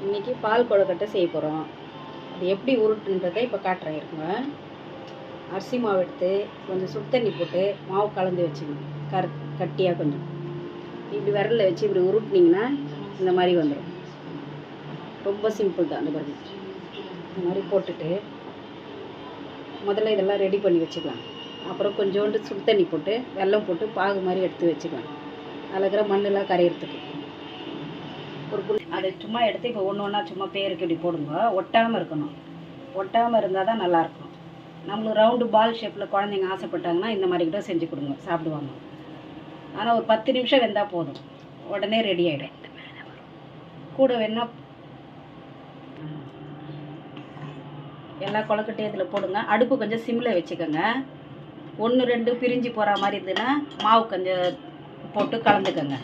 இன்றைக்கி பால் கொழுக்கட்டை செய்ய போகிறோம். அது எப்படி உருட்டுன்றதை இப்போ காட்டுறேன் இருக்குங்க. அரிசி மாவு எடுத்து கொஞ்சம் சுடு தண்ணி போட்டு மாவு கலந்து வச்சுக்கணும். கட்டியாக கொஞ்சம் இப்படி விரலில் வச்சு இப்படி உருட்டினீங்கன்னா இந்த மாதிரி வந்துடும். ரொம்ப சிம்பிள் தான். அந்த பாருங்க, இந்த மாதிரி போட்டுட்டு முதல்ல இதெல்லாம் ரெடி பண்ணி வச்சுக்கலாம். அப்புறம் கொஞ்சோண்டு சுடு தண்ணி போட்டு வெல்லம் போட்டு பாகு மாதிரி எடுத்து வச்சுக்கலாம். அதில் இருக்கிற மண்ணெல்லாம் கரையிறதுக்கு ஒரு அதை சும்மா எடுத்து இப்போ ஒன்று ஒன்றா சும்மா பேருக்கு இப்படி போடுங்க. ஒட்டாமல் இருக்கணும். ஒட்டாமல் இருந்தால் தான் நல்லாயிருக்கும். நம்மளுக்கு ரவுண்டு பால் ஷேப்பில் குழந்தைங்க ஆசைப்பட்டாங்கன்னா இந்த மாதிரி கூட செஞ்சு கொடுங்க, சாப்பிடுவாங்க. ஆனால் ஒரு 10 நிமிஷம் வெந்தால் போதும், உடனே ரெடி ஆகிடும். கூட வேணால் எல்லா கொழுக்கட்டையும் இதில் போடுங்க. அடுப்பு கொஞ்சம் சிம்மில் வச்சுக்கோங்க. 1-2 பிரிஞ்சு போகிற மாதிரி இருந்ததுன்னா மாவு கொஞ்சம் போட்டு கலந்துக்கோங்க.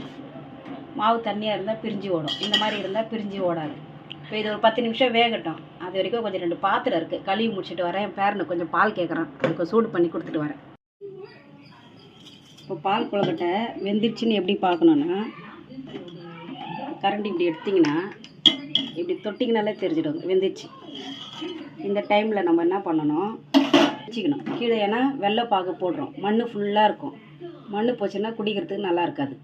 மாவு தண்ணியாக இருந்தால் பிரிஞ்சு ஓடும். இந்த மாதிரி இருந்தால் பிரிஞ்சு ஓடாது. இப்போ இது ஒரு 10 நிமிஷம் வேகட்டும். அது வரைக்கும் கொஞ்சம் 2 பாத்திரம் இருக்குது, கழுவி முடிச்சுட்டு வரேன். என் பேரனை கொஞ்சம் பால் கேட்குறான், அதுக்கு சூடு பண்ணி கொடுத்துட்டு வரேன். இப்போ பால் கொழுக்கட்டை வெந்துருச்சுன்னு எப்படி பார்க்கணுன்னா, கரண்டி இப்படி எடுத்திங்கன்னா இப்படி தொட்டிங்கனாலே தெரிஞ்சிடும் வெந்துருச்சு. இந்த டைமில் நம்ம என்ன பண்ணணும், வச்சுக்கணும் கீழே. ஏன்னா வெள்ளை பாகு போடுறோம், மண் ஃபுல்லாக இருக்கும். மண் போச்சுன்னா குடிக்கிறதுக்கு நல்லா இருக்காது.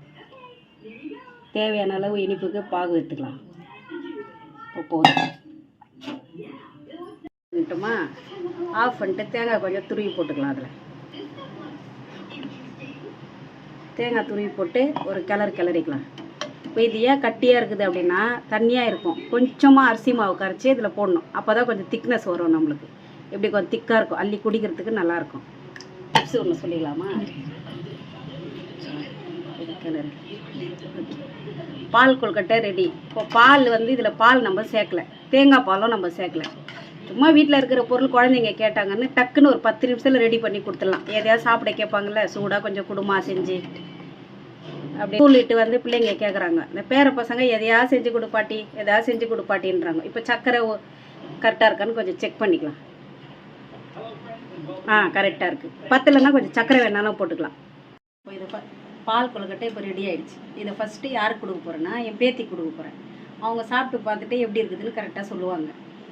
தேவையான அளவு இனிப்புக்கு பாகு எடுத்துக்கலாம். இப்போ போதும். ஆஃப் பண்ணிட்டு தேங்காய் கொஞ்சம் துருவி போட்டுக்கலாம். அதில் தேங்காய் துருவி போட்டு ஒரு கிளறிக்கலாம். இப்போ இது ஏன் கட்டியாக இருக்குது அப்படின்னா, தண்ணியாக இருக்கும். கொஞ்சமாக அரிசி மாவு கரைச்சி இதில் போடணும். அப்போ தான் கொஞ்சம் திக்னஸ் வரும் நம்மளுக்கு. இப்படி கொஞ்சம் திக்காக இருக்கும், அள்ளி குடிக்கிறதுக்கு நல்லாயிருக்கும். டிப்ஸ் ஒன்று சொல்லிக்கலாமா? பால் கொழுக்கட்டை ரெடி. இப்போ பால் இதில் பால் நம்ம சேர்க்கலை, தேங்காய் பாலும் நம்ம சேர்க்கலை. சும்மா வீட்டில் இருக்கிற பொருள் குழந்தைங்க கேட்டாங்கன்னு டக்குன்னு ஒரு 10 நிமிஷத்தில் ரெடி பண்ணி கொடுத்துடலாம். எதையாவது சாப்பிட கேட்பாங்கள்ல, சூடாக கொஞ்சம் குடுமா செஞ்சு. அப்படி ஸ்கூலிட்டு பிள்ளைங்க கேட்குறாங்க, இந்த பேர பசங்க எதையாவது செஞ்சு கொடுப்பாட்டி, எதாவது செஞ்சு கொடுப்பாட்டின்றாங்க. இப்போ சர்க்கரை கரெக்டாக இருக்கான்னு கொஞ்சம் செக் பண்ணிக்கலாம். கரெக்டாக இருக்குது. பத்தலைன்னா கொஞ்சம் சர்க்கரை வேணாலும் போட்டுக்கலாம். இப்போ இதை பால் கொழுக்கட்டை இப்போ ரெடி ஆகிடுச்சு. இதை ஃபஸ்ட்டு யாருக்கு கொடுக்க போகிறேன்னா, என் பேத்தி கொடுக்க போகிறேன். அவங்க சாப்பிட்டு பார்த்துட்டு எப்படி இருக்குதுன்னு கரெக்டாக சொல்லுவாங்க.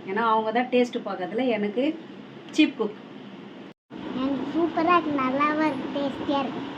ஏன்னா அவங்க தான் டேஸ்ட்டு பார்க்கறதுல எனக்கு சீப் குக். சூப்பராக இருக்குது, நல்லாவும் இருக்குது, டேஸ்டியாக இருக்குது.